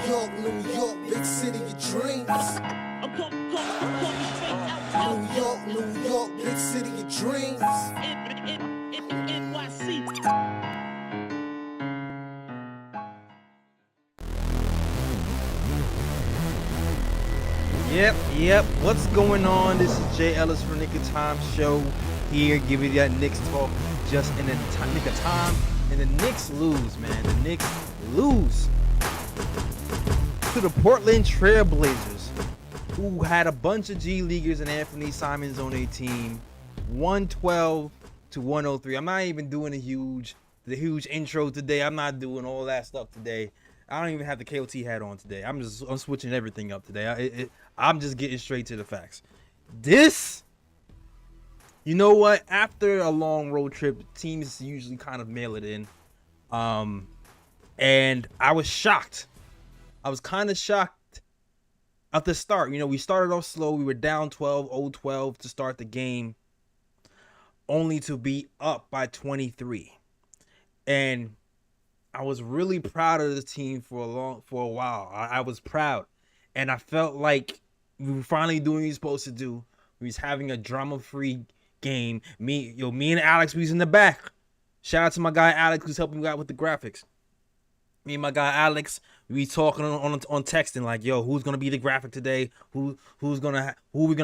New York, big city of dreams. New York, big city of dreams. Yep. What's going on? This is Jay Ellis from Knick of Time Show here, giving you that Knicks talk just in the nick of time. And the Knicks lose, man. The Knicks lose to the Portland Trail Blazers, who had a bunch of G Leaguers and Anthony Simons on their team. 112 to 103. I'm not even doing the huge intro today. I'm not doing all that stuff today. I don't even have the KOT hat on today. I'm switching everything up today. I'm just getting straight to the facts. You know what? After a long road trip, teams usually kind of mail it in. And I was shocked. I was kind of shocked at the start. You know, we started off slow. We were down 0-12 to start the game, only to be up by 23. And I was really proud of the team for a while. I was proud, and I felt like we were finally doing what we were supposed to do. We was having a drama-free game. Me and Alex, we was in the back. Shout out to my guy Alex, who's helping me out with the graphics. Me and my guy Alex, we talking on texting like, yo, who's gonna be the graphic today? Who are we gonna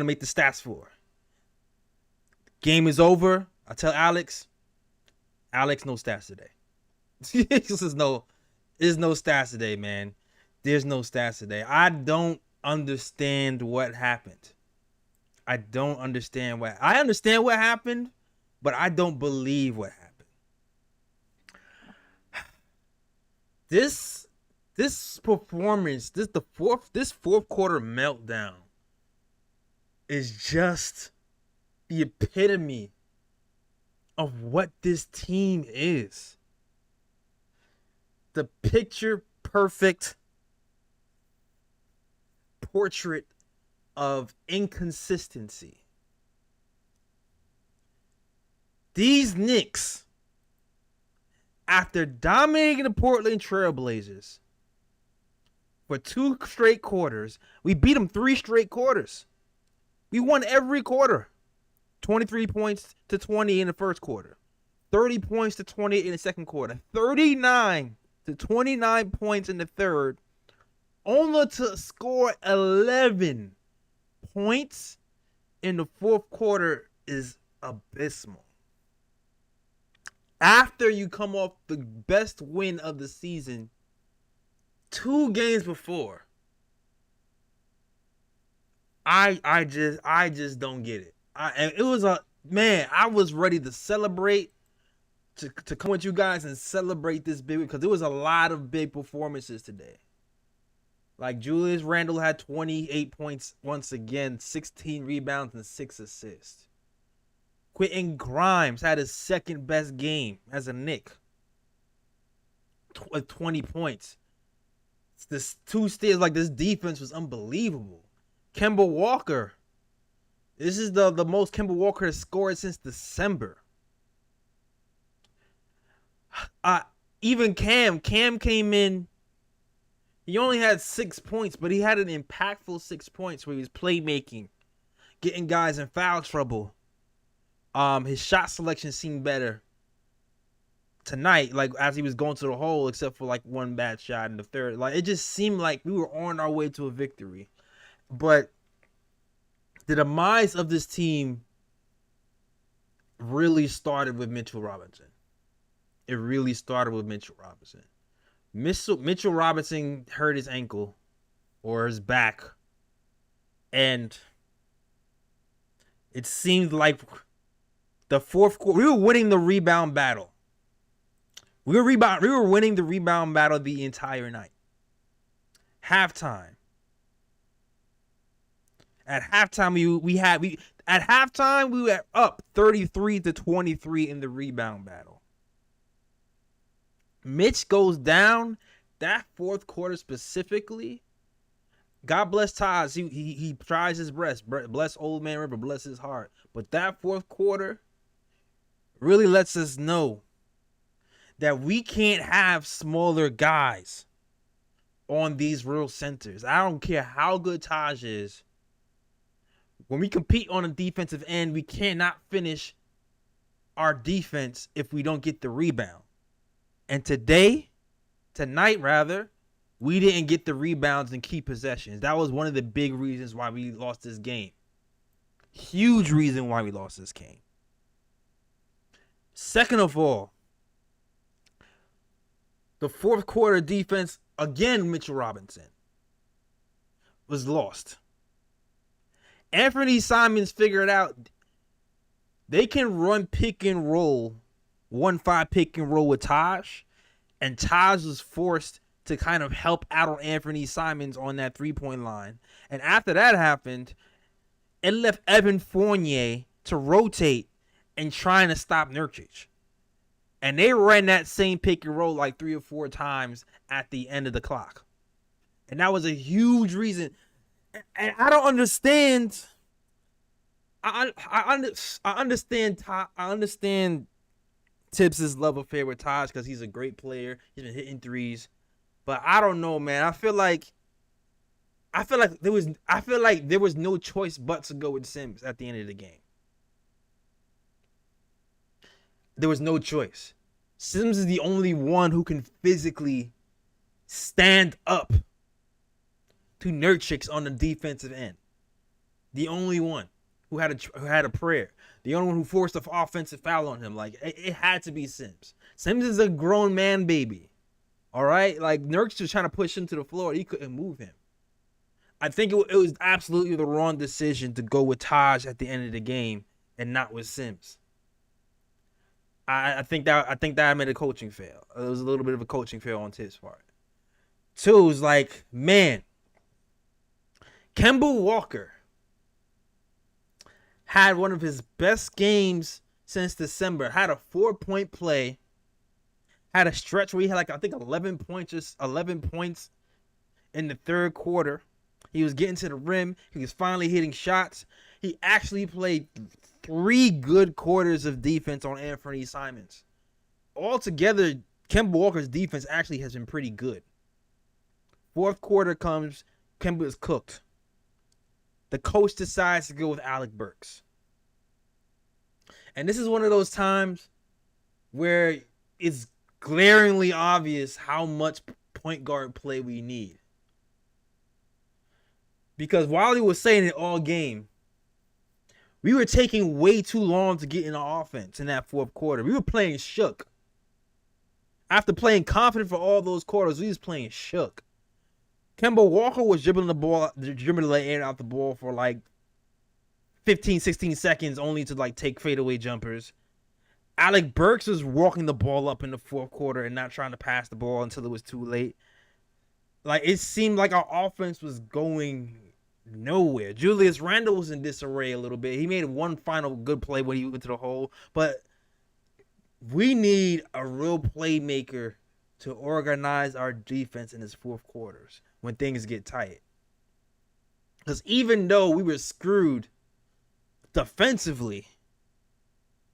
make the stats for? Game is over. I tell Alex, no stats today. There's no stats today, man. There's no stats today. I don't understand what happened. I understand what happened, but I don't believe what happened. This performance, this fourth quarter meltdown is just the epitome of what this team is. The picture perfect portrait of inconsistency. These Knicks, after dominating the Portland Trail Blazers for 2 straight quarters, we beat them 3 straight quarters. We won every quarter. 23 points to 20 in the first quarter. 30 points to 28 in the second quarter. 39 to 29 points in the third, only to score 11 points in the fourth quarter is abysmal. After you come off the best win of the season 2 games before, I just don't get it. I was ready to celebrate. To come with you guys and celebrate this big, because there was a lot of big performances today. Like Julius Randle had 28 points once again, 16 rebounds and 6 assists. Quentin Grimes had his second best game as a Knick, 20 points. This 2 steals, like this defense was unbelievable. Kemba Walker, this is the most Kemba Walker has scored since December. Even Cam came in. He only had 6 points, but he had an impactful 6 points where he was playmaking, getting guys in foul trouble. His shot selection seemed better tonight, like as he was going to the hole, except for like one bad shot in the third. Like it just seemed like we were on our way to a victory. But the demise of this team really started with Mitchell Robinson. It really started with Mitchell Robinson. Mitchell Robinson hurt his ankle or his back, and it seemed like the fourth quarter we were winning the rebound battle. We were winning the rebound battle the entire night. Halftime. At halftime we were up 33 to 23 in the rebound battle. Mitch goes down that fourth quarter specifically. God bless Taj. He tries his best. Bless old man River. Bless his heart. But that fourth quarter really lets us know that we can't have smaller guys on these real centers. I don't care how good Taj is. When we compete on a defensive end, we cannot finish our defense if we don't get the rebound. And tonight, we didn't get the rebounds and key possessions. That was one of the big reasons why we lost this game. Huge reason why we lost this game. Second of all, the fourth quarter defense, again, Mitchell Robinson, was lost. Anthony Simons figured out they can run pick and roll, 1-5 pick and roll with Taj, and Taj was forced to kind of help out on Anthony Simons on that three-point line. And after that happened, it left Evan Fournier to rotate and trying to stop Nurkic. And they ran that same pick and roll like 3 or 4 times at the end of the clock. And that was a huge reason. And I don't understand. I understand Tibbs' love affair with Taj because he's a great player. He's been hitting threes. But I don't know, man. I feel like there was no choice but to go with Sims at the end of the game. There was no choice. Sims is the only one who can physically stand up to Nurkic on the defensive end. The only one who had a prayer. The only one who forced an offensive foul on him. Like, it had to be Sims. Sims is a grown man, baby. All right? Like, Nurkic was trying to push him to the floor. He couldn't move him. I think it was absolutely the wrong decision to go with Taj at the end of the game and not with Sims. I think that I made a coaching fail. It was a little bit of a coaching fail on Tibbs' part. 2 is like, man, Kemba Walker had one of his best games since December. Had a 4-point play. Had a stretch where he had 11 points in the third quarter. He was getting to the rim. He was finally hitting shots. He actually played 3 good quarters of defense on Anthony Simons. Altogether, Kemba Walker's defense actually has been pretty good. Fourth quarter comes, Kemba is cooked. The coach decides to go with Alec Burks. And this is one of those times where it's glaringly obvious how much point guard play we need. Because while he was saying it all game, we were taking way too long to get in the offense in that fourth quarter. We were playing shook. After playing confident for all those quarters, we was playing shook. Kemba Walker was dribbling the air out the ball for 15, 16 seconds only to take fadeaway jumpers. Alec Burks was walking the ball up in the fourth quarter and not trying to pass the ball until it was too late. It seemed like our offense was going nowhere. Julius Randle was in disarray a little bit. He made one final good play when he went to the hole. But we need a real playmaker to organize our defense in his fourth quarters when things get tight. Because even though we were screwed defensively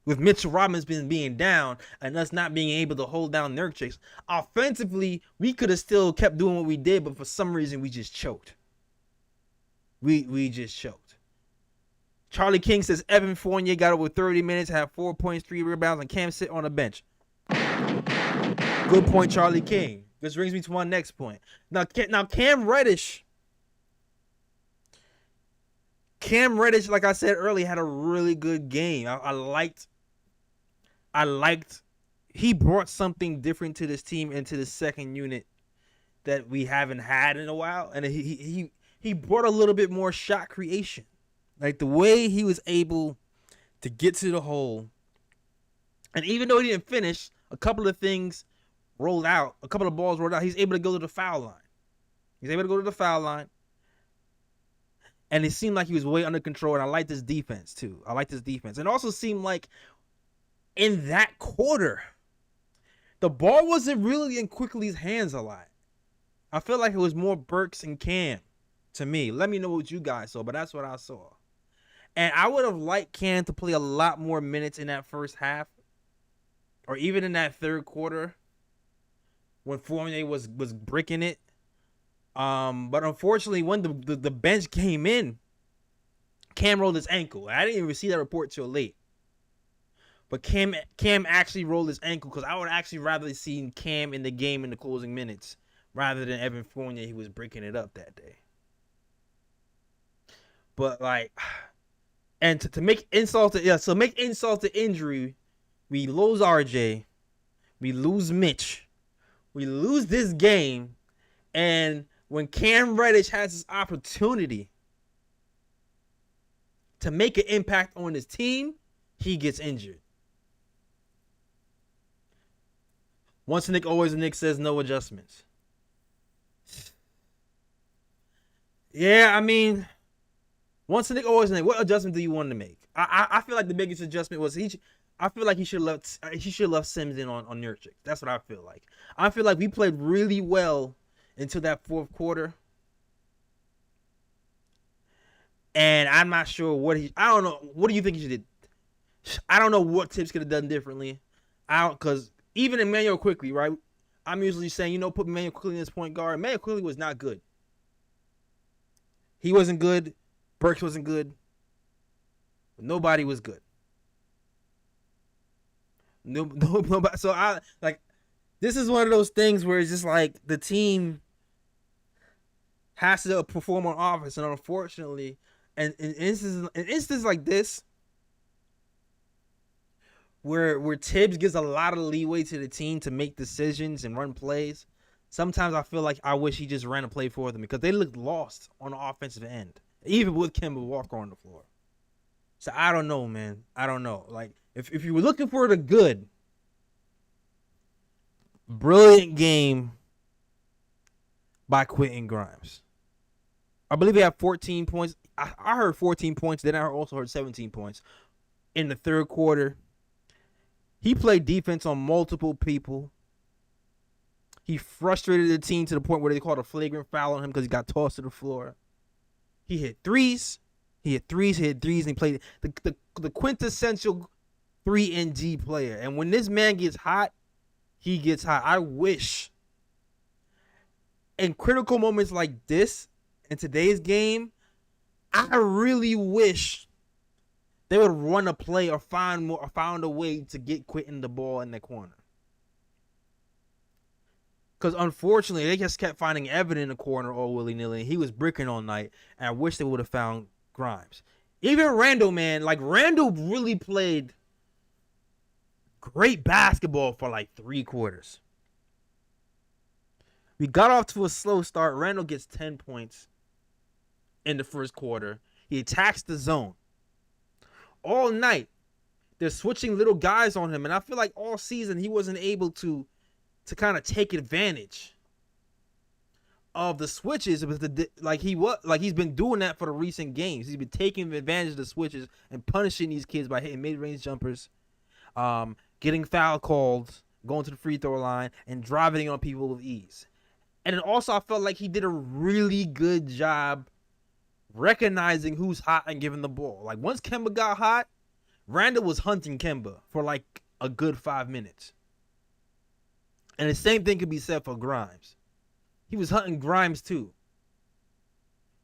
with Mitchell Robinson being down and us not being able to hold down Nurkic, offensively, we could have still kept doing what we did, but for some reason, we just choked. We just choked. Charlie King says Evan Fournier got over 30 minutes, had 4 points, 3 rebounds, and Cam sit on the bench. Good point, Charlie King. This brings me to my next point. Now Cam Reddish. Like I said earlier, had a really good game. I liked. He brought something different to this team and to the second unit that we haven't had in a while, and he brought a little bit more shot creation. Like the way he was able to get to the hole, and even though he didn't finish, a couple of balls rolled out. He's able to go to the foul line. And it seemed like he was way under control, and I like this defense, too. It also seemed like in that quarter, the ball wasn't really in Quickly's hands a lot. I feel like it was more Burks and Cam to me. Let me know what you guys saw, but that's what I saw. And I would have liked Cam to play a lot more minutes in that first half, or even in that third quarter when Fournier was bricking it. But unfortunately, when the bench came in, Cam rolled his ankle. I didn't even see that report till late. But Cam actually rolled his ankle because I would actually rather seen Cam in the game in the closing minutes rather than Evan Fournier. He was breaking it up that day. But like, and to make insult to injury, we lose RJ, we lose Mitch, we lose this game, and when Cam Reddish has his opportunity to make an impact on his team, he gets injured. Once a Knick, always a Knick says no adjustments. Yeah, I mean, once a Knick, always a Knick. What adjustment do you want to make? I feel like the biggest adjustment was I feel like he should have left Sims in on Nurkic. That's what I feel like. I feel like we played really well until that fourth quarter. And I'm not sure I don't know. What do you think he should do? I don't know what Tips could have done differently. Because even Emmanuel Quickly, right? I'm usually saying, put Emmanuel Quickly in this point guard. Emmanuel Quickly was not good. He wasn't good. Burks wasn't good. Nobody was good. Nobody. So this is one of those things where it's just like the team has to perform on offense, and unfortunately, and in instances like this, where Tibbs gives a lot of leeway to the team to make decisions and run plays, sometimes I feel like I wish he just ran a play for them because they looked lost on the offensive end, even with Kemba Walker on the floor. So I don't know, man. I don't know. Like, if you were looking for the good, brilliant game by Quentin Grimes. I believe he had 14 points. I heard 14 points. Then I also heard 17 points in the third quarter. He played defense on multiple people. He frustrated the team to the point where they called a flagrant foul on him because he got tossed to the floor. He hit threes. And he played the quintessential 3-and-D player. And when this man gets hot, he gets hot. I wish in critical moments like this in today's game, I really wish they would run a play or found a way to get Quentin the ball in the corner. Because unfortunately, they just kept finding Evan in the corner all willy-nilly. He was bricking all night. And I wish they would have found Grimes. Even Randall, man. Like, Randall really played great basketball for like 3 quarters. We got off to a slow start. Randall gets 10 points in the first quarter. He attacks the zone. All night, they're switching little guys on him. And I feel like all season he wasn't able to kind of take advantage of the switches. He's been doing that for the recent games. He's been taking advantage of the switches and punishing these kids by hitting mid-range jumpers, getting foul calls, going to the free throw line, and driving on people with ease. And then also I felt like he did a really good job recognizing who's hot and giving the ball. Like, once Kemba got hot, Randall was hunting Kemba for like a good 5 minutes. And the same thing could be said for Grimes. He was hunting Grimes too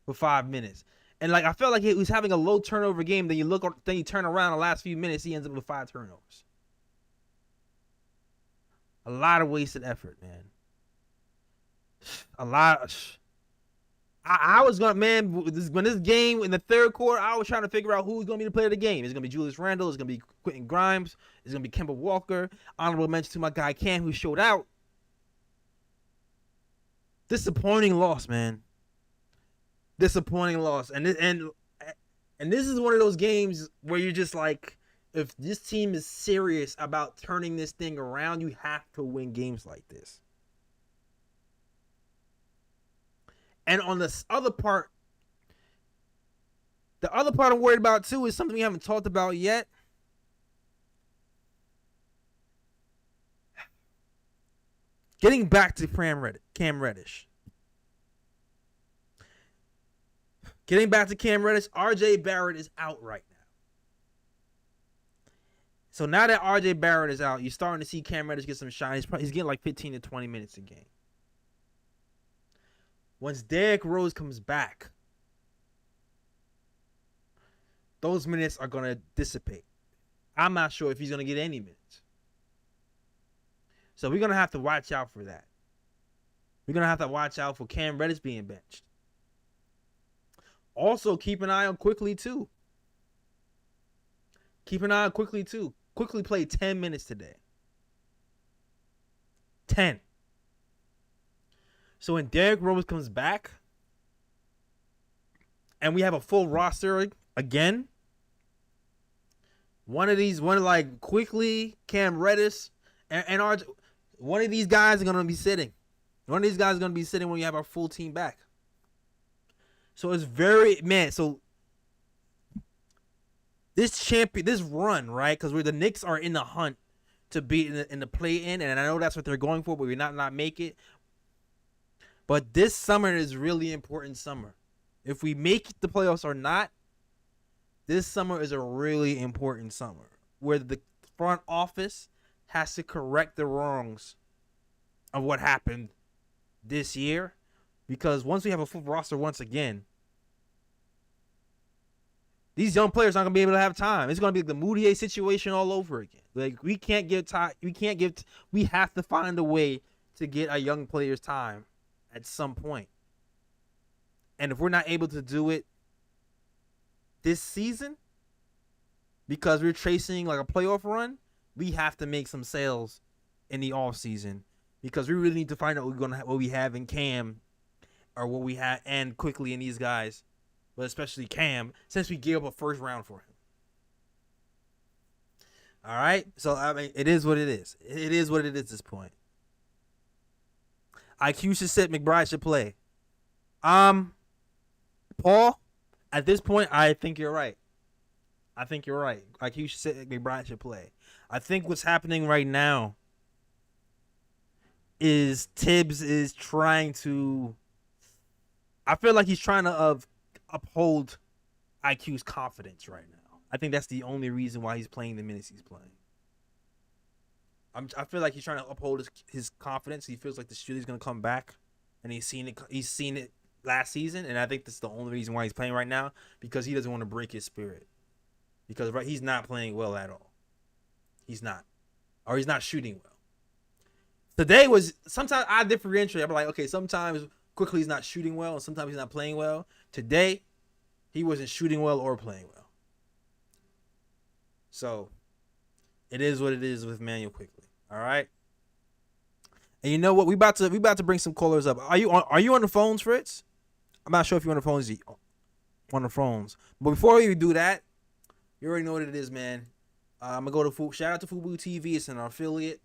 for 5 minutes. And like, I felt like he was having a low turnover game. Then you turn around the last few minutes, he ends up with 5 turnovers. A lot of wasted effort, man. A lot. I was going, man, when this game in the third quarter, I was trying to figure out who's going to be the player of the game. It's going to be Julius Randle. It's going to be Quentin Grimes. It's going to be Kemba Walker. Honorable mention to my guy Cam, who showed out. Disappointing loss, man. Disappointing loss. And this is one of those games where you're just like, if this team is serious about turning this thing around, you have to win games like this. And on this other part, the other part I'm worried about too is something we haven't talked about yet. Getting back to Cam Reddish. Getting back to Cam Reddish, RJ Barrett is out right now. So now that RJ Barrett is out, you're starting to see Cam Reddish get some shine. He's getting like 15 to 20 minutes a game. Once Derrick Rose comes back, those minutes are going to dissipate. I'm not sure if he's going to get any minutes. So we're going to have to watch out for that. We're going to have to watch out for Cam Reddish being benched. Also, keep an eye on Quickly, too. Quickly played 10 minutes today. 10. So when Derrick Rose comes back, and we have a full roster again, one of like Quickly, Cam Reddish, and one of these guys are going to be sitting. One of these guys is going to be sitting when we have our full team back. So it's so this run, right? Because the Knicks are in the hunt to be in the play-in, and I know that's what they're going for, but we not make it. But this summer is really important summer. If we make the playoffs or not, this summer is a really important summer where the front office has to correct the wrongs of what happened this year. Because once we have a full roster once again, these young players aren't going to be able to have time. It's going to be the Moutier situation all over again. Like, we have to find a way to get our young players time at some point. And if we're not able to do it this season, because we're chasing like a playoff run, we have to make some sales in the off season, because we really need to find out what we have in Cam, or what we have and Quickly in these guys, but especially Cam, since we gave up a first round for him. All right, so I mean, it is what it is. It is what it is at this point. IQ should sit. McBride should play. Paul, at this point, I think you're right. IQ should sit. McBride should play. I think what's happening right now is Tibbs is trying to. I feel like he's trying to uphold IQ's confidence right now. I think that's the only reason why he's playing the minutes he's playing. I feel like he's trying to uphold his confidence. He feels like the shooter's going to come back, and he's seen it last season, and I think that's the only reason why he's playing right now, because he doesn't want to break his spirit. Because he's not playing well at all. He's not. Or he's not shooting well. Today was, sometimes I differentiate. I'm like, okay, sometimes Quickly he's not shooting well, and sometimes he's not playing well. Today, he wasn't shooting well or playing well. So, it is what it is with Manuel Quickly. All right. And you know what? We about to bring some callers up. Are you on the phones, Fritz? I'm not sure if you're on the phones. On the phones. But before we do that, you already know what it is, man. I'm gonna go to shout out to Fubu TV. It's an affiliate.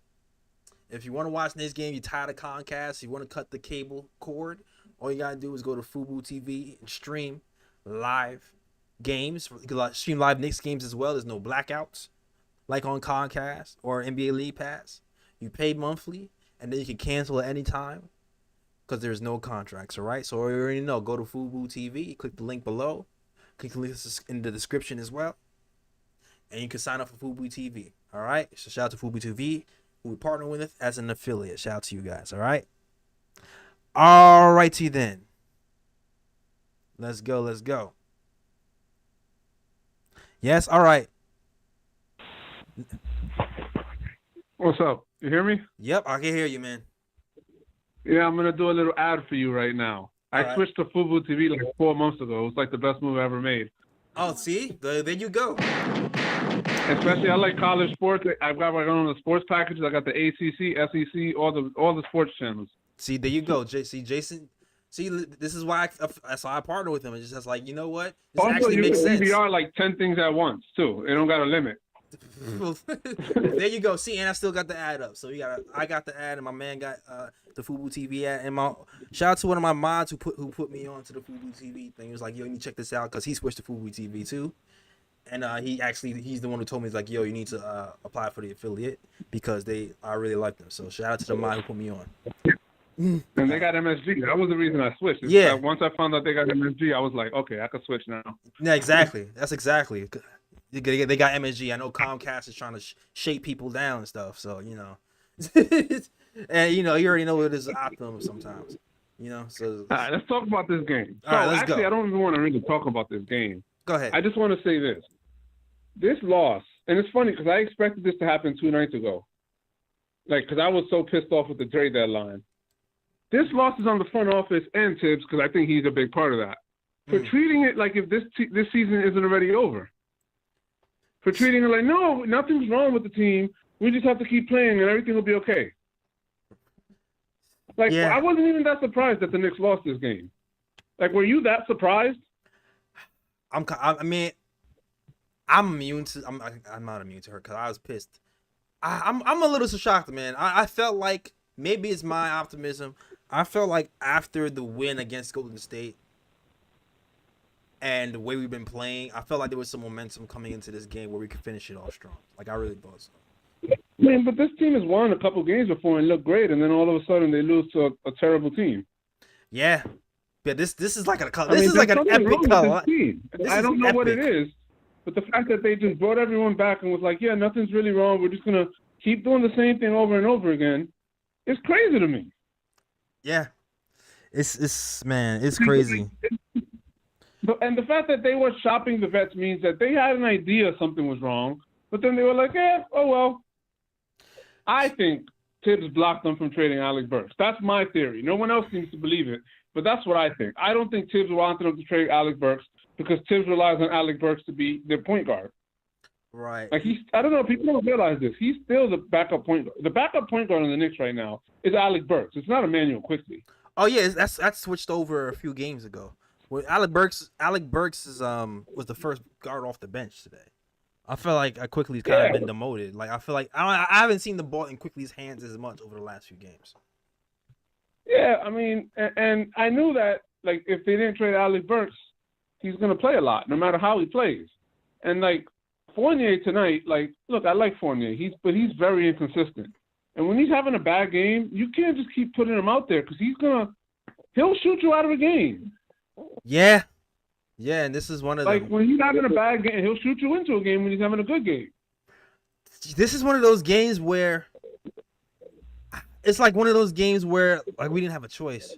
If you want to watch this game, you're tired of Comcast, you want to cut the cable cord, all you gotta do is go to Fubu TV and stream live games. You can stream live Knicks games as well. There's no blackouts like on Comcast or NBA League Pass. You pay monthly, and then you can cancel at any time because there's no contracts. All right, so you already know. Go to Fubu TV. Click the link below. Click the link in the description as well, and you can sign up for Fubu TV. All right, so shout out to Fubu TV, who we partner with as an affiliate. Shout out to you guys. All right. All righty then. Let's go. Yes. All right. What's up? You hear me? Yep, I can hear you, man. Yeah, I'm gonna do a little ad for you right now. All I switched to Fubu TV like 4 months ago. It was like the best move I ever made. Oh, see, there you go. Especially, I like college sports. I've got my own sports packages. I got the ACC, SEC, all the sports channels. See, there you go, Jason. See, this is why that's why I partner with him. It's just like, you know what? This Also, actually you makes can sense. DVR like 10 things at once too. It don't got a limit. There you go. See, and I still got the ad up. So I got the ad, and my man got the Fubu TV ad. And shout out to one of my mods who put me on to the Fubu TV thing. He was like, yo, you need to check this out, because he switched to Fubu TV too. And he's the one who told me, he's like, yo, you need to apply for the affiliate, because I really like them. So shout out to the mod who put me on. And they got MSG. That was the reason I switched. Yeah. Once I found out they got MSG, I was like, okay, I can switch now. Yeah, exactly. That's exactly. They got MSG. I know Comcast is trying to shape people down and stuff. So, you know. And, you know, you already know it is Optimum sometimes. You know, so All right, let's talk about this game. All right, let's actually, go. I don't even want to really talk about this game. Go ahead. I just want to say this. This loss, and it's funny because I expected this to happen 2 nights ago. Like, because I was so pissed off with the trade deadline. This loss is on the front office and Tibbs, because I think he's a big part of that. For treating it like if this season isn't already over. For treating it like, no, nothing's wrong with the team. We just have to keep playing and everything will be okay. Like, I wasn't even that surprised that the Knicks lost this game. Like, were you that surprised? I'm immune to. I'm not immune to her because I was pissed. I'm a little shocked, man. I felt like maybe it's my optimism. I felt like after the win against Golden State and the way we've been playing, I felt like there was some momentum coming into this game where we could finish it off strong. Like, I really thought so. Man, but this team has won a couple games before and looked great, and then all of a sudden they lose to a terrible team. Yeah, this is like an epic. I don't know what it is, but the fact that they just brought everyone back and was like, yeah, nothing's really wrong. We're just gonna keep doing the same thing over and over again. It's crazy to me. Yeah, it's crazy. And the fact that they were shopping the vets means that they had an idea something was wrong, but then they were like, oh well. I think Tibbs blocked them from trading Alec Burks. That's my theory. No one else seems to believe it, but that's what I think. I don't think Tibbs wanted them to trade Alec Burks because Tibbs relies on Alec Burks to be their point guard. Right. Like I don't know, people don't realize this. He's still the backup point guard. The backup point guard on the Knicks right now is Alec Burks. It's not Emmanuel Quickly. Oh yeah, that's switched over a few games ago. Well, Alec Burks is was the first guard off the bench today. I feel like Quickly's kind of been demoted. Like I feel like I haven't seen the ball in Quickly's hands as much over the last few games. Yeah, I mean, and I knew that like if they didn't trade Alec Burks, he's gonna play a lot, no matter how he plays. And like Fournier tonight, like look, I like Fournier. He's very inconsistent. And when he's having a bad game, you can't just keep putting him out there because he'll shoot you out of a game. Yeah. Yeah, and this is one of like when he's having a bad game, he'll shoot you into a game when he's having a good game. This is one of those games where it's like one of those games where like we didn't have a choice.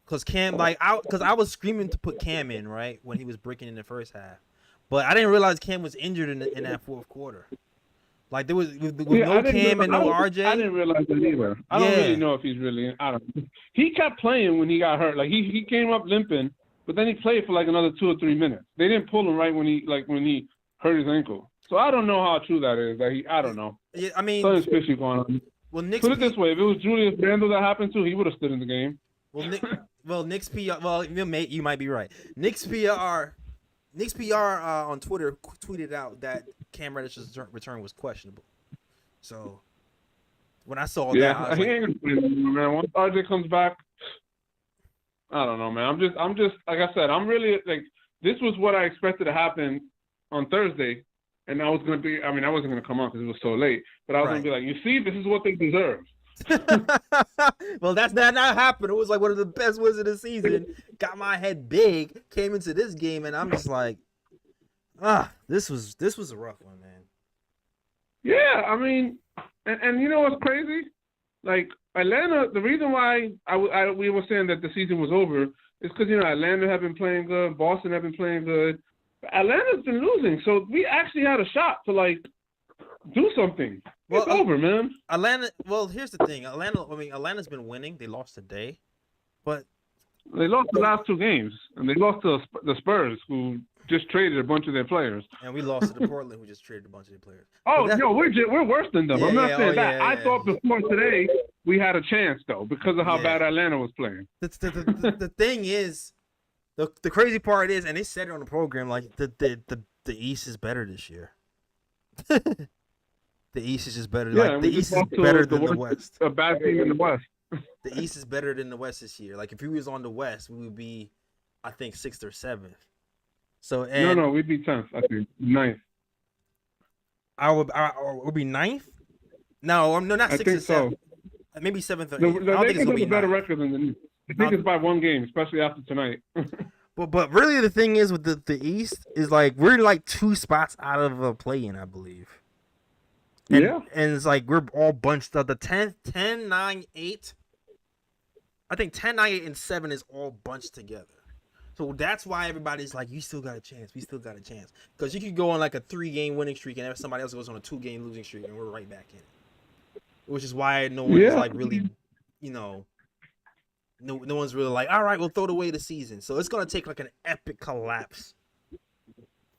Cause Cam, I was screaming to put Cam in right when he was breaking in the first half, but I didn't realize Cam was injured in that fourth quarter. Like there was with no Cam and no RJ. I didn't realize that either. I don't really know if he's really. I don't. He kept playing when he got hurt. Like he came up limping. But then he played for like another 2 or 3 minutes. They didn't pull him right when he hurt his ankle. So I don't know how true that is. I don't know. Yeah, I mean, something's fishy going on. Well, Knicks put it this way: if it was Julius Randle that happened to, he would have stood in the game. Well, Knicks PR. Well, you might be right. Knicks PR on Twitter tweeted out that Cam Reddish's return was questionable. So when I saw that, I was he ain't gonna play, man. Once RJ comes back. I don't know, man. I'm just like I said, I'm really like this was what I expected to happen on Thursday, and I wasn't gonna come on because it was so late, but I was gonna be like, you see, this is what they deserve. Well, that's not happened. It was like one of the best wins of the season. Got my head big, came into this game, and I'm just like, this was a rough one, man. Yeah, I mean, and you know what's crazy? Like Atlanta, the reason why we were saying that the season was over is because Atlanta have been playing good, Boston have been playing good. Atlanta's been losing, so we actually had a shot to like do something. It's over, man. Atlanta. Well, here's the thing. Atlanta's been winning. They lost today, but they lost the last 2 games, and they lost to the Spurs, who just traded a bunch of their players. And we lost to the Portland, who just traded a bunch of their players. Oh, no, we're worse than them. I'm not saying that. I thought before today we had a chance, though, because of how bad Atlanta was playing. The thing is, the crazy part is, and they said it on the program, like the East is better this year. The East is just better. Like the East is better than the West. A bad team in the West. The East is better than the West this year. Like if we was on the West, we would be, I think, 6th or 7th. So no, we'd be 10th. I think 9th. I would be 9th. No, not 6th or 7th. Maybe 7th or 8th. I don't think it's gonna be a better record than the Knicks. I think it's by 1 game, especially after tonight. But really, the thing is with the East is like we're like 2 spots out of a play-in, I believe. And it's like we're all bunched up. The 10th, 10, 9, 8. I think 10, 9, 8, and 7 is all bunched together. So that's why everybody's like, you still got a chance. We still got a chance. Because you could go on like a 3-game winning streak and somebody else goes on a 2-game losing streak and we're right back in it. Which is why no one's like really, no one's really like, all right, we'll throw away the season. So it's going to take like an epic collapse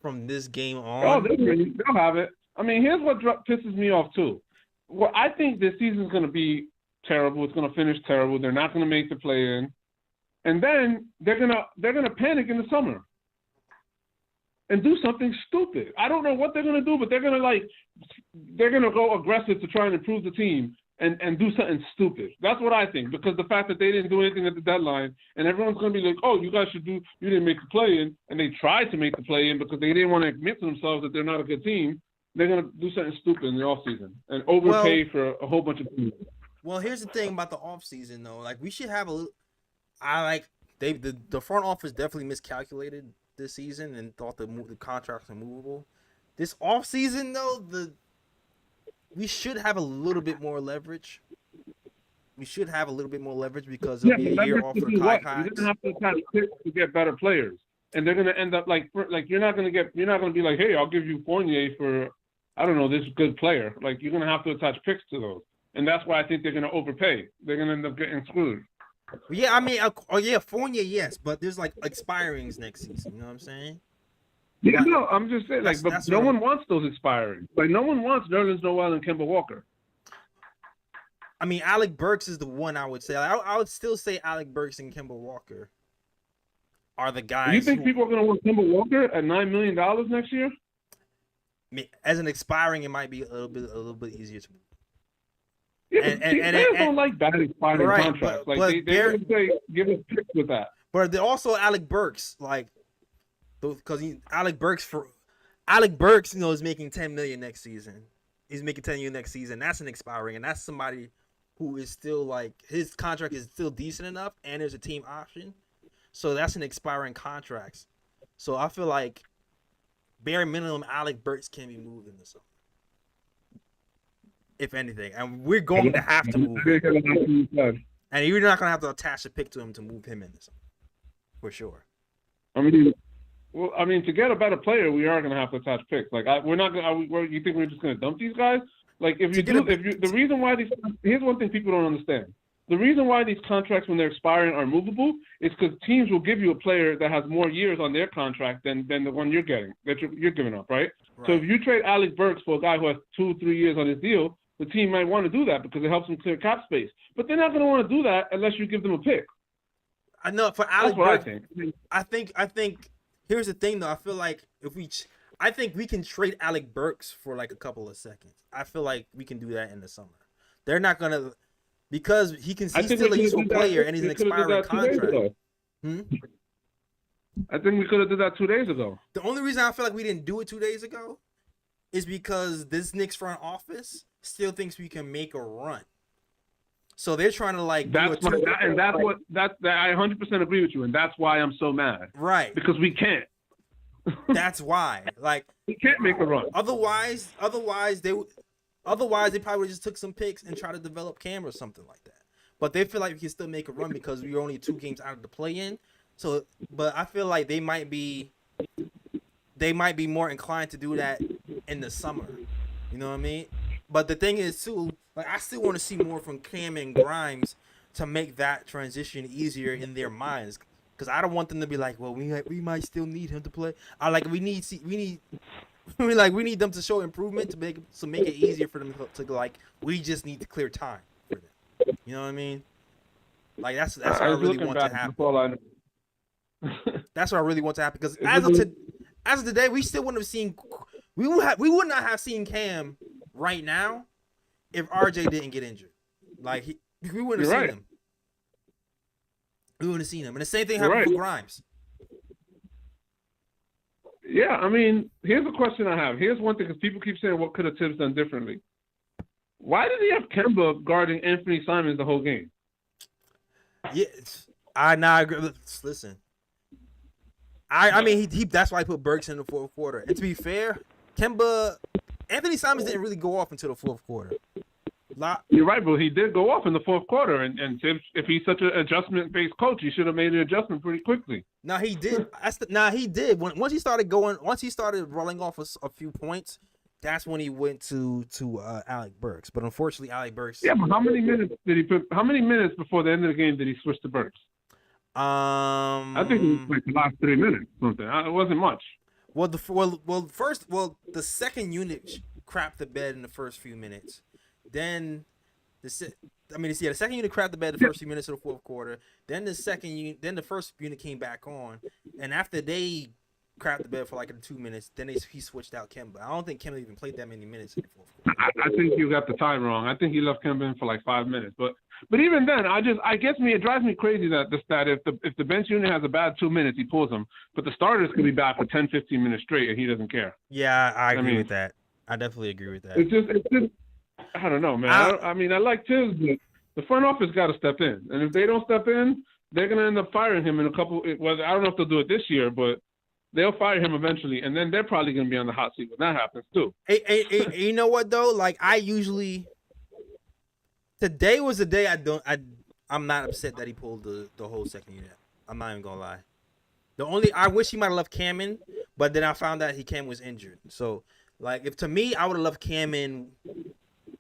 from this game on. Oh, they'll have it. I mean, here's what pisses me off too. Well, I think this season's going to be terrible. It's going to finish terrible. They're not going to make the play-in. And then they're gonna panic in the summer and do something stupid. I don't know what they're gonna do, but they're gonna go aggressive to try and improve the team and do something stupid. That's what I think, because the fact that they didn't do anything at the deadline and everyone's gonna be like, oh, you guys you didn't make the play-in, and they tried to make the play-in because they didn't want to admit to themselves that they're not a good team. They're gonna do something stupid in the offseason and overpay for a whole bunch of things. Well, here's the thing about the offseason though. Like, we should have a little. The front office definitely miscalculated this season and thought the contracts are movable. This offseason though, we should have a little bit more leverage. We should have a little bit more leverage because it'll be a year off for the contract. You're gonna have to kind of pick to get better players, and they're gonna end up like you're not gonna be like, hey, I'll give you Fournier for, I don't know, this good player. Like, you're gonna have to attach picks to those, and that's why I think they're gonna overpay. They're gonna end up getting screwed. Yeah, I mean, Fournier, yes, but there's like expirings next season. You know what I'm saying? Yeah, no, I'm just saying, like, but no one wants those expiring. Like, no one wants Nerlens Noel and Kemba Walker. I mean, Alec Burks is the one I would say. I would still say Alec Burks and Kemba Walker are the guys. You think people are going to want Kemba Walker at $9 million next year? I mean, as an expiring, it might be a little bit easier to. Yeah, and don't like bad expiring contracts. But like they say, give us picks with that. But they're also Alec Burks, like, because Alec Burks, is making $10 million next season. He's making $10 million next season. That's an expiring, and that's somebody who is still like, his contract is still decent enough, and there's a team option, so that's an expiring contract. So I feel like bare minimum, Alec Burks can be moved in the summer, if anything, and we're going to have to move him. And you're not going to have to attach a pick to him to move him in this summer, for sure. I mean, to get a better player, we are going to have to attach picks. Like, we're not going. You think we're just going to dump these guys? Like, the reason why here's one thing people don't understand. The reason why these contracts, when they're expiring, are movable is because teams will give you a player that has more years on their contract than the one you're getting, that you're giving up, right? So if you trade Alec Burks for a guy who has 2-3 years on his deal, the team might want to do that because it helps them clear cap space. But they're not going to want to do that unless you give them a pick. I know for Alec Burks, I think. Here's the thing, though. I feel like I think we can trade Alec Burks for like a couple of seconds. I feel like we can do that in the summer. They're not gonna, because he's still a useful player and he's an expiring contract. I think we could have done that 2 days ago. The only reason I feel like we didn't do it 2 days ago is because this Knicks front office still thinks we can make a run. So they're trying to like. I 100% agree with you, and that's why I'm so mad. Right. Because we can't. That's why. Like, we can't make a run. Otherwise they probably just took some picks and try to develop Cam or something like that. But they feel like we can still make a run because we're only 2 games out of the play-in. So, but I feel like they might be more inclined to do that in the summer. You know what I mean? But the thing is too, like, I still want to see more from Cam and Grimes to make that transition easier in their minds. Because I don't want them to be like, well, we might still need him to play. We need them to show improvement to make it easier for them to like. We just need to clear time for them. You know what I mean? Like that's what I really want to happen. That's what I really want to happen. Because as of today, we still wouldn't have seen. We would not have seen Cam right now if RJ didn't get injured. Like we wouldn't have seen him. We would have seen him. And the same thing happened for Grimes. Yeah, I mean, here's a question I have. Here's one thing, because people keep saying, what could have Tibbs done differently? Why did he have Kemba guarding Anthony Simons the whole game? Yeah, I agree. Listen. I mean, he that's why he put Burks in the fourth quarter. And to be fair, Anthony Simons didn't really go off until the fourth quarter. You're right, but he did go off in the fourth quarter, and if he's such an adjustment-based coach, he should have made an adjustment pretty quickly. Now he did. He did. Once he started rolling off a few points, that's when he went to Alec Burks. But unfortunately, Alec Burks. Yeah, but how many minutes did he put? How many minutes before the end of the game did he switch to Burks? I think it was like the last 3 minutes. Something. It wasn't much. The second unit crapped the bed in the first few minutes. Then the second unit crapped the bed the first few minutes of the fourth quarter. Then the first unit came back on, and after they crapped the bed for like 2 minutes, then he switched out Kemba. I don't think Kemba even played that many minutes in the fourth quarter. I think you got the time wrong. I think he left Kemba in for like 5 minutes. But even then, it drives me crazy that if the bench unit has a bad 2 minutes, he pulls them. But the starters could be back for 10, 15 minutes straight, and he doesn't care. Yeah, I agree with that. I definitely agree with that. It's just I don't know, man. I like Tibbs, but the front office got to step in. And if they don't step in, they're going to end up firing him in a couple. Well, I don't know if they'll do it this year, but they'll fire him eventually. And then they're probably going to be on the hot seat when that happens, too. Hey, you know what, though? Like, today was the day I'm not upset that he pulled the whole second unit. I'm not even going to lie. I wish he might have left Cam in, but then I found out Cam was injured. So, like, if to me, I would have left Cam in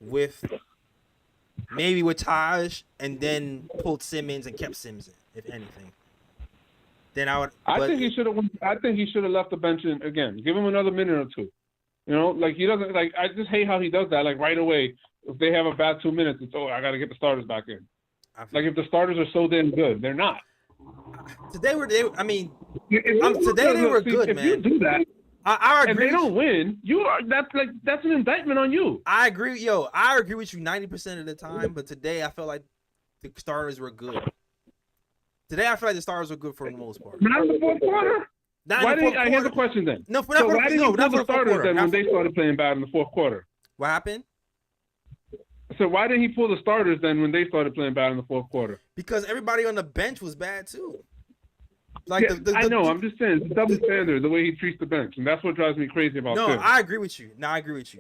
with Taj, and then pulled Simmons and kept Simmons in, if anything. Then I would. I think he should have left the bench in again. Give him another minute or two. You know, like he doesn't like. I just hate how he does that. Like right away, if they have a bad 2 minutes, it's I got to get the starters back in. Like if the starters are so damn good, they're not. Today they were good, man. If you do that. I agree. And they don't win, that's an indictment on you. I agree with you 90% of the time, but today I felt like the starters were good. Today I feel like the starters were good for the most part. Not in the fourth quarter. Here's the question then. Why didn't you pull the starters then when they started playing bad in the fourth quarter? What happened? So why didn't he pull the starters then when they started playing bad in the fourth quarter? Because everybody on the bench was bad too. Like I know. I'm just saying it's a double standard the way he treats the bench, and that's what drives me crazy about. No, I agree with you. I agree with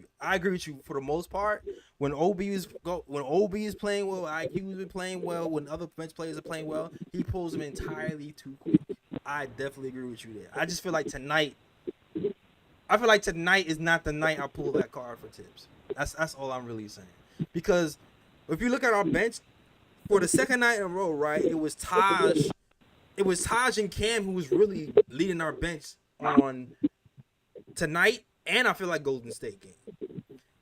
you for the most part. When OB is playing well, IQ is playing well. When other bench players are playing well, he pulls them entirely too quick. I definitely agree with you there. I just feel like tonight. I feel like tonight is not the night I pull that card for Tibbs. That's all I'm really saying. Because if you look at our bench for the second night in a row, right? It was Taj and Cam who was really leading our bench on tonight, and I feel like Golden State game.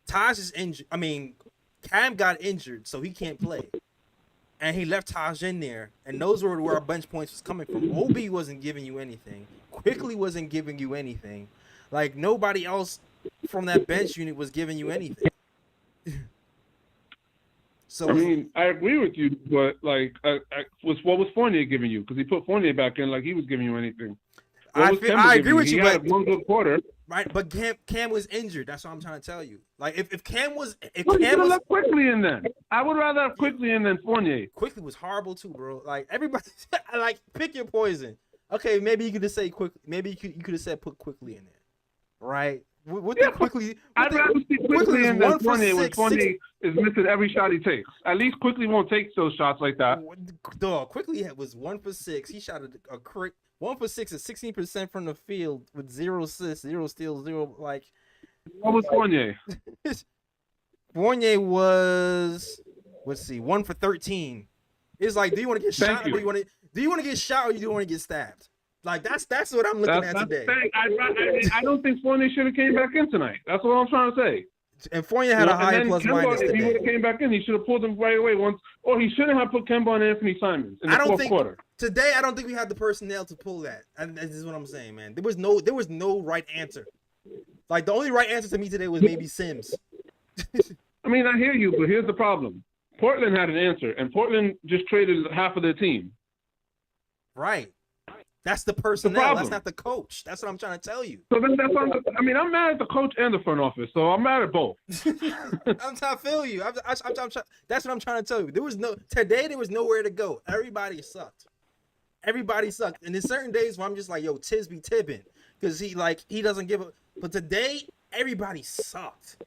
Taj is injured. I mean, Cam got injured, so he can't play. And he left Taj in there, and those were where our bench points was coming from. Obi wasn't giving you anything. Quickly wasn't giving you anything. Like, nobody else from that bench unit was giving you anything. So I mean, I agree with you, but like, what was Fournier giving you? Because he put Fournier back in like he was giving you anything. I agree with you, but had one good quarter. Right, but Cam was injured. That's what I'm trying to tell you. Like if Cam was left Quickly in then. I would rather have Quickly in than Fournier. Quickly was horrible too, bro. Like everybody, like pick your poison. Okay, maybe you could just say Quickly. Maybe you could have said put Quickly in there, right? Quickly, I'd rather see Quickly in than Fournier when Fournier is missing every shot he takes. At least Quickly won't take those shots like that. Dog, Quickly was 1 for 6. He shot a 1 for 6 at 16% from the field with 0 assists, 0 steals, 0 like. What was Fournier? Fournier was 1 for 13. It's like, do you want to get shot? Or do you want to get shot or do you want to get stabbed? Like that's what I'm looking at today. I don't think Fournier should have came back in tonight. That's what I'm trying to say. And Fournier had a high plus minus today. If he would have came back in, he should have pulled him right away once, or he shouldn't have put Kemba and Anthony Simons in the fourth quarter. Today, I don't think we had the personnel to pull that. And this is what I'm saying, man. There was no right answer. Like the only right answer to me today was maybe Sims. I mean, I hear you, but here's the problem. Portland had an answer, and Portland just traded half of their team. Right. That's the personnel. That's not the coach. That's what I'm trying to tell you. So then I'm mad at the coach and the front office. So I'm mad at both. I'm trying to feel you. That's what I'm trying to tell you. There was nowhere to go. Everybody sucked. And there's certain days where I'm just like, yo, Tibbs be tipping because he doesn't give a. But today, everybody sucked.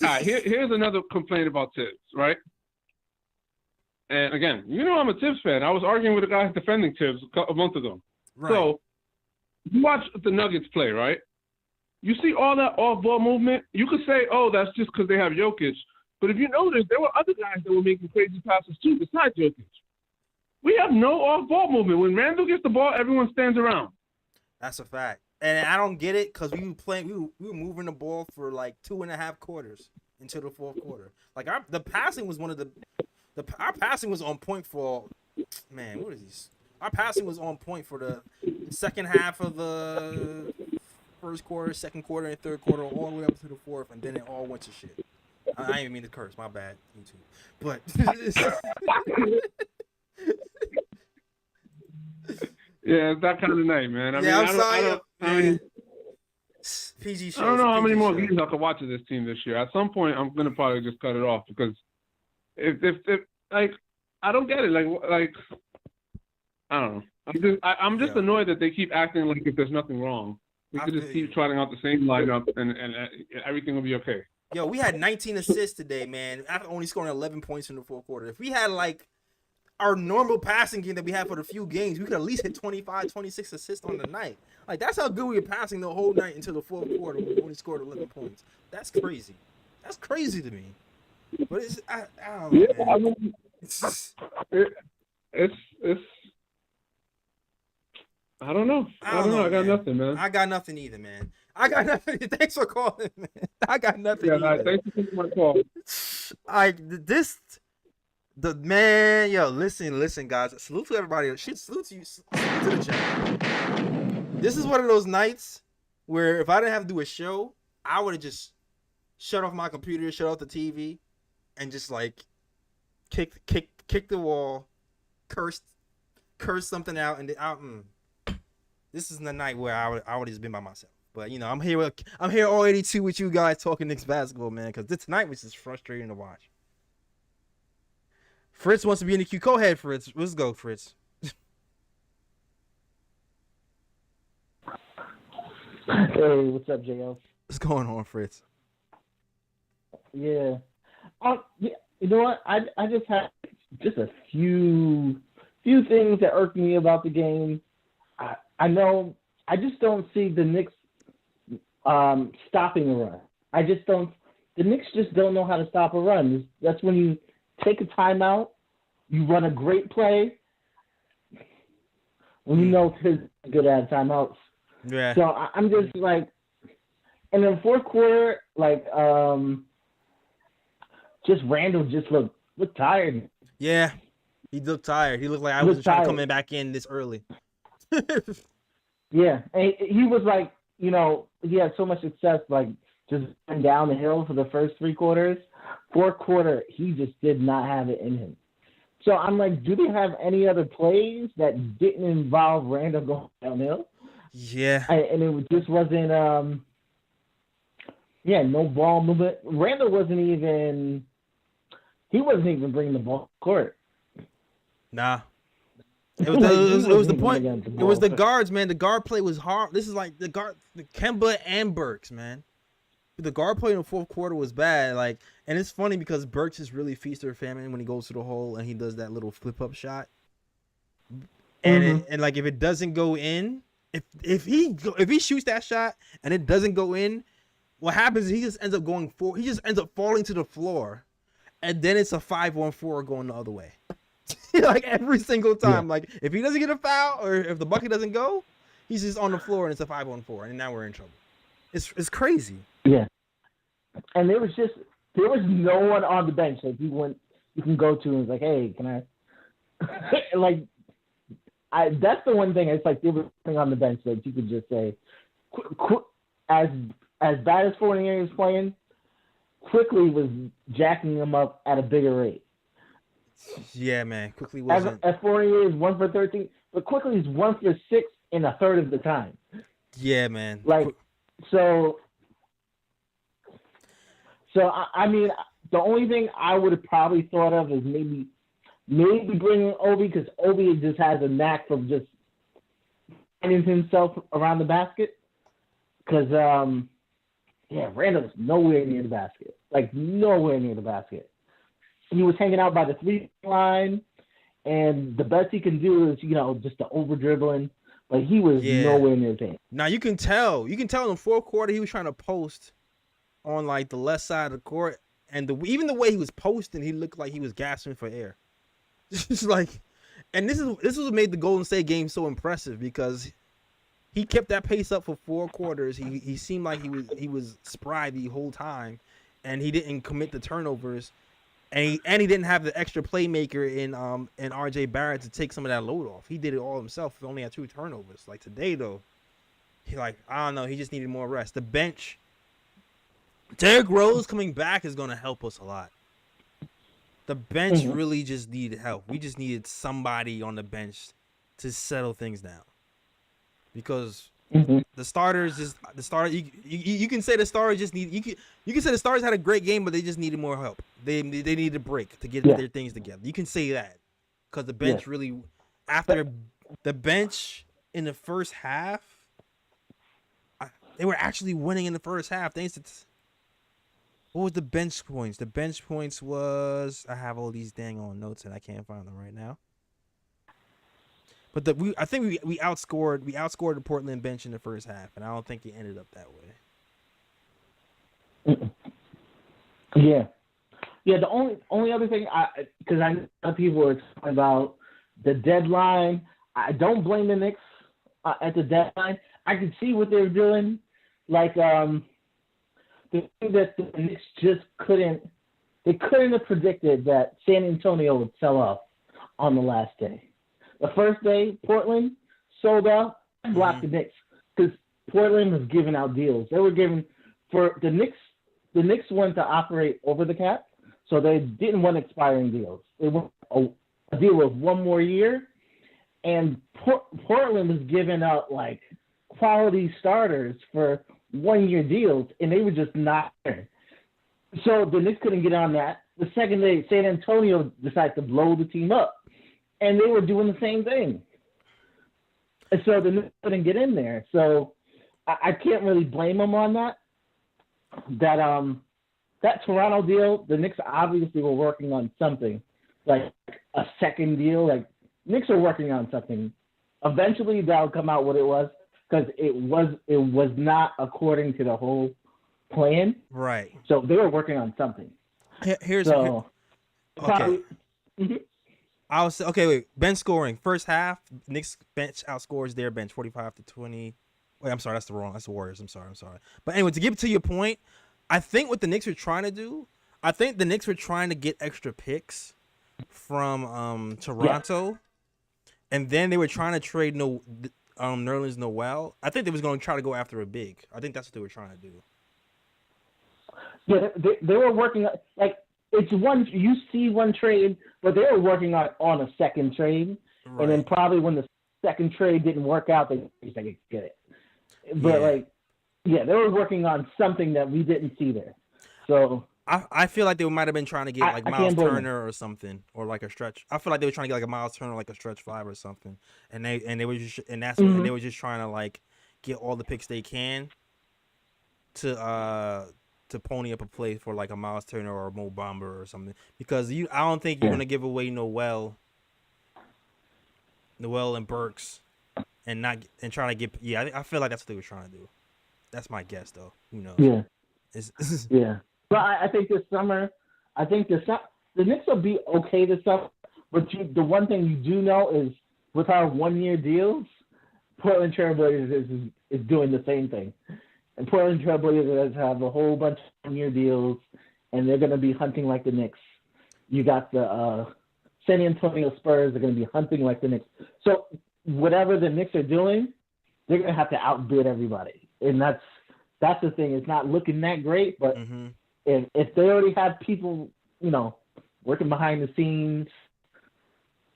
All right, here's another complaint about Tibbs, right? And again, I'm a Tibbs fan. I was arguing with a guy defending Tibbs a month ago. Right. So you watch the Nuggets play, right? You see all that off-ball movement. You could say, oh, that's just because they have Jokic. But if you notice, there were other guys that were making crazy passes too besides Jokic. We have no off-ball movement. When Randall gets the ball, everyone stands around. That's a fact. And I don't get it because we were moving the ball for like 2.5 quarters until the fourth quarter. Like the passing was our passing was on point for, man, what is these? Our passing was on point for the second half of the first quarter, second quarter, and third quarter, all the way up to the fourth, and then it all went to shit. I didn't even mean to curse. My bad, YouTube. But yeah, it's that kind of night, man. I'm sorry. PG shows. I don't know how many more shows. games I could watch of this team this year. At some point, I'm gonna probably just cut it off because if like I don't get it. Like I don't know. I'm just annoyed that they keep acting like if there's nothing wrong. We could just keep trotting out the same lineup and everything will be okay. Yo, we had 19 assists today, man. After only scoring 11 points in the fourth quarter. If we had like our normal passing game that we had for the few games, we could at least hit 25, 26 assists on the night. Like, that's how good we were passing the whole night until the fourth quarter when we only scored 11 points. That's crazy. That's crazy to me. But I don't know, man. I mean, it's I don't know. I don't know. I got nothing, man. I got nothing either, man. I got nothing. Thanks for calling, man. I got nothing either. Right, thanks for taking my call. Listen, guys. Salute to everybody. Salute to you. Salute to the chat. This is one of those nights where if I didn't have to do a show, I would have just shut off my computer, shut off the TV, and just like kick the wall, curse something out, and this is the night where I would have just been by myself. But I'm here all 82 with you guys talking Knicks basketball, man, because this tonight was just frustrating to watch. Fritz wants to be in the queue. Go ahead, Fritz. Let's go, Fritz. Hey, what's up, JL? What's going on, Fritz? Yeah. You know what? I just have just a few things that irk me about the game. I know I just don't see the Knicks stopping a run. The Knicks just don't know how to stop a run. That's when you take a timeout, you run a great play, when you know it's good at timeouts. Yeah. So I'm just like, and in the fourth quarter, like, just Randall just looked tired. Yeah, he looked tired. He looked like I wasn't trying to come back in this early. Yeah, and he was like, he had so much success, like just going down the hill for the first 3 quarters. Fourth quarter, he just did not have it in him. So I'm like, do they have any other plays that didn't involve Randall going downhill? Yeah. And it just wasn't, no ball movement. Randall wasn't even bringing the ball to court. Nah. It was the point. It was the guards, man. The guard play was hard. This is like the Kemba and Burks, man. The guard play in the fourth quarter was bad. Like, and it's funny because Burks is really feast or famine when he goes to the hole and he does that little flip up shot. And and like if it doesn't go in, if he shoots that shot and it doesn't go in, what happens is he just ends up falling to the floor, and then it's a 5-on-4 going the other way. Like every single time. Yeah. Like if he doesn't get a foul or if the bucket doesn't go, he's just on the floor and it's a 5-on-4, and now we're in trouble. It's crazy. Yeah. And there was no one on the bench that you can go to and it's like, hey, can I like that's the one thing. It's like there was nothing on the bench that you could just say as bad as Fournier is playing, Quickly was jacking him up at a bigger rate. Yeah, man. Quickly wasn't. As Fournier is 1 for 13, but Quickly is 1 for 6 in a third of the time. Yeah, man. Like, so I mean, the only thing I would have probably thought of is maybe bringing Obi, because Obi just has a knack for just finding himself around the basket. Because Yeah, Randall was nowhere near the basket. Like, nowhere near the basket. He was hanging out by the 3-point line, and the best he can do is, just the over-dribbling. But he was nowhere near the paint. Now, you can tell. You can tell in the fourth quarter he was trying to post on, like, the left side of the court. And even the way he was posting, he looked like he was gasping for air. Just like, and this was what made the Golden State game so impressive because he kept that pace up for 4 quarters. He seemed like he was spry the whole time, and he didn't commit the turnovers, and he didn't have the extra playmaker in R.J. Barrett to take some of that load off. He did it all himself. He only had 2 turnovers. Like today though, I don't know. He just needed more rest. The bench. Derrick Rose coming back is going to help us a lot. The bench really just needed help. We just needed somebody on the bench to settle things down. Because the starters you can say the starters just need you can say the starters had a great game, but they just needed more help. They needed a break to get their things together. You can say that. Because the bench really after the bench in the first half, they were actually winning in the first half. What was the bench points? The bench points was I have all these dang on notes and I can't find them right now. But I think we outscored the Portland bench in the first half, and I don't think it ended up that way. Yeah. The only other thing because I know people were talking about the deadline. I don't blame the Knicks at the deadline. I could see what they were doing, like the thing that the Knicks just couldn't have predicted that San Antonio would sell off on the last day. The first day, Portland sold out and blocked the Knicks because Portland was giving out deals. They were giving for the Knicks. The Knicks wanted to operate over the cap, so they didn't want expiring deals. They want a deal of 1 more year, and Portland was giving out like quality starters for 1-year deals, and they were just not there. So the Knicks couldn't get on that. The second day, San Antonio decided to blow the team up, and they were doing the same thing. And so the Knicks couldn't get in there. So I can't really blame them on that. That Toronto deal, the Knicks obviously were working on something, like a second deal. Like Knicks are working on something. Eventually, that'll come out what it was. Because it was not according to the whole plan. Right. So they were working on something. Okay. Wait. Bench scoring. First half, Knicks bench outscores their bench 45-20. Wait, I'm sorry. That's the Warriors. I'm sorry. But anyway, to get to your point, I think what the Knicks were trying to do, I think the Knicks were trying to get extra picks from Toronto, and then they were trying to trade Nerlens Noel. I think they was going to try to go after a big. I think that's what they were trying to do. Yeah, they were working like it's one. You see one trade, but they were working on a second trade, and then probably when the second trade didn't work out, they get it. But they were working on something that we didn't see there. So I feel like they might have been trying to get like Miles Turner or something, or like a stretch. I feel like they were trying to get like a Miles Turner, like a stretch 5 or something, and they were just and they were just trying to like get all the picks they can to pony up a play for like a Miles Turner or a Mo Bamba or something, because I don't think you're gonna give away Noel and Burks and trying to get I feel like that's what they were trying to do. That's my guess though. Who knows? Yeah. Yeah. But I think this summer, the Knicks will be okay this summer. But the one thing you do know is with our 1-year deals, Portland Trailblazers is doing the same thing. And Portland Trailblazers have a whole bunch of 1-year deals, and they're going to be hunting like the Knicks. You got the San Antonio Spurs are going to be hunting like the Knicks. So whatever the Knicks are doing, they're going to have to outbid everybody. And that's the thing. It's not looking that great, but if they already have people, working behind the scenes,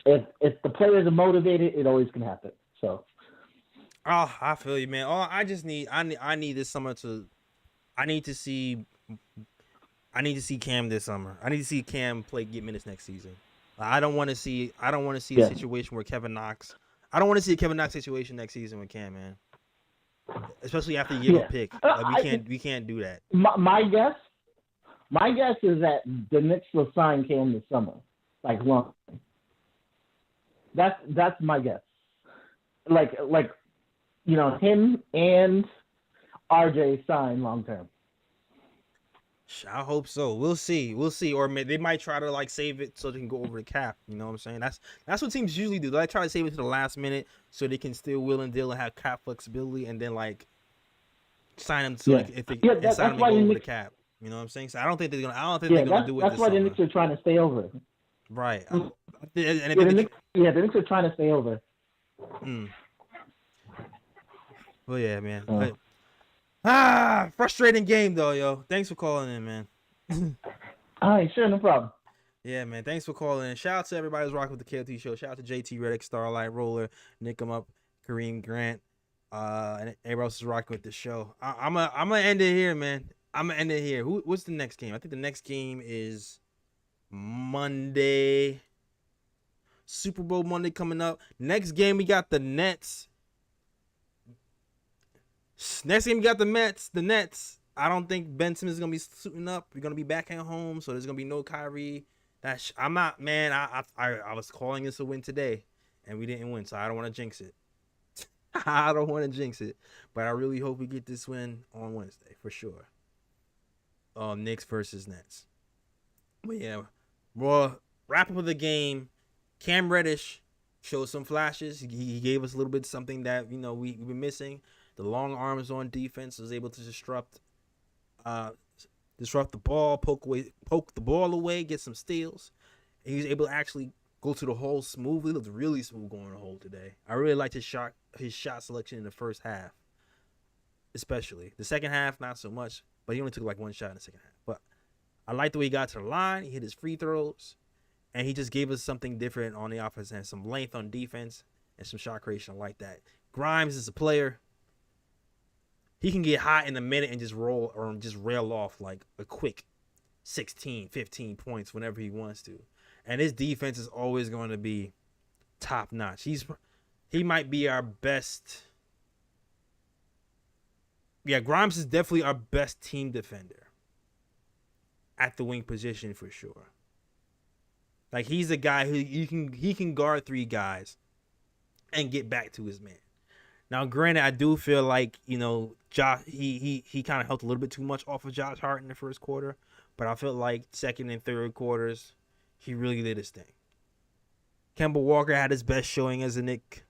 if the players are motivated, it always can happen. So. Oh, I feel you, man. Oh, I need this summer I need to see Cam this summer. I need to see Cam get minutes next season. I don't want to see a situation where Kevin Knox. I don't want to see a Kevin Knox situation next season with Cam, man. especially after you give Yeah. a pick. We can't do that. My guess is that the Knicks will sign Cam this summer, like long. That's my guess. Like him and RJ sign long term. I hope so. We'll see. Or they might try to like save it so they can go over the cap. You know what I'm saying? That's what teams usually do. They try to save it to the last minute so they can still will and deal and have cap flexibility, and then like sign them to sign them to go over the cap. You know what I'm saying? So I don't think they're gonna do it. That's why the Knicks are trying to stay over. Right. The Knicks are trying to stay over. Well, yeah, man. Frustrating game though, yo. Thanks for calling in, man. All right, sure, no problem. Yeah, man. Thanks for calling in. Shout out to everybody who's rocking with the KOT show. Shout out to JT Reddish, Starlight Roller, Nick 'em Up, Kareem Grant, and everybody else is rocking with the show. I'm gonna end it here, man. I'm gonna end it here. What's the next game? I think the next game is Monday. Super Bowl Monday coming up. Next game we got the Nets. Next game we got the Nets. I don't think Ben Simmons is gonna be suiting up. We're gonna be back at home, so there's gonna be no Kyrie. I'm not, man. I was calling this a win today, and we didn't win, so I don't want to jinx it. I don't want to jinx it, but I really hope we get this win on Wednesday for sure. Knicks versus Nets. But yeah, well, wrap up of the game. Cam Reddish showed some flashes. He gave us a little bit something that we've been missing. The long arms on defense, was able to disrupt the ball, poke the ball away, get some steals. And he was able to actually go to the hole smoothly. Looked really smooth going to the hole today. I really liked his shot selection in the first half, especially. The second half, not so much, but he only took like one shot in the second half. But I liked the way he got to the line. He hit his free throws, and he just gave us something different on the offense and some length on defense and some shot creation like that. Grimes is a player. He can get hot in a minute and just roll or just rail off like a quick 16, 15 points whenever he wants to. And his defense is always going to be top notch. He might be our best. Yeah, Grimes is definitely our best team defender at the wing position for sure. Like, he's a guy who he can guard three guys and get back to his man. Now, granted, I do feel like, Josh, he kind of helped a little bit too much off of Josh Hart in the first quarter, but I felt like second and third quarters, he really did his thing. Kemba Walker had his best showing as a Knick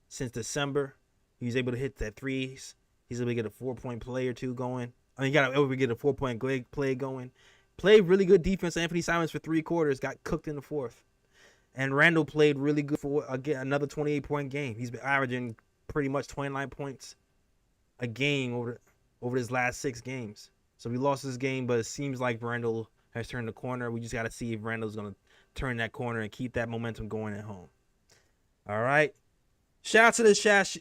since December. He was able to hit that threes. He's able to get a 4-point play or two going. He got able to get a 4-point play going. Played really good defense. Anthony Simons for 3 quarters got cooked in the fourth. And Randall played really good for another 28-point game. He's been averaging pretty much 29 points a game over his last 6 games. So we lost this game, but it seems like Randall has turned the corner. We just got to see if Randall's going to turn that corner and keep that momentum going at home. All right. Shout out to the chat.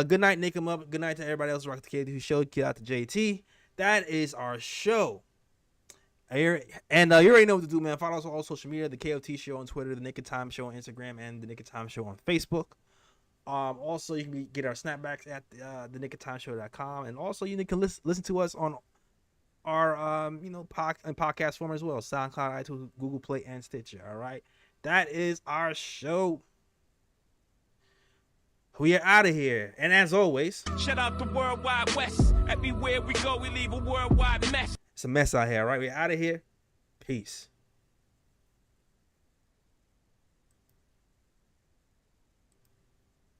Good night, Nick 'em Up. Good night to everybody else rocking the KD show. Get out to JT. That is our show. And you already know what to do, man. Follow us on all social media. The KOT show on Twitter, the Knick of Time show on Instagram, and the Knick of Time show on Facebook. Also, you can get our snapbacks at the knickoftimeshow.com, and also you can listen to us on our podcast form as well: SoundCloud, iTunes, Google Play, and Stitcher. All right, that is our show. We are out of here, and as always, shout out the Worldwide West. Everywhere we go, we leave a worldwide mess. It's a mess out here. All right, we're out of here. Peace.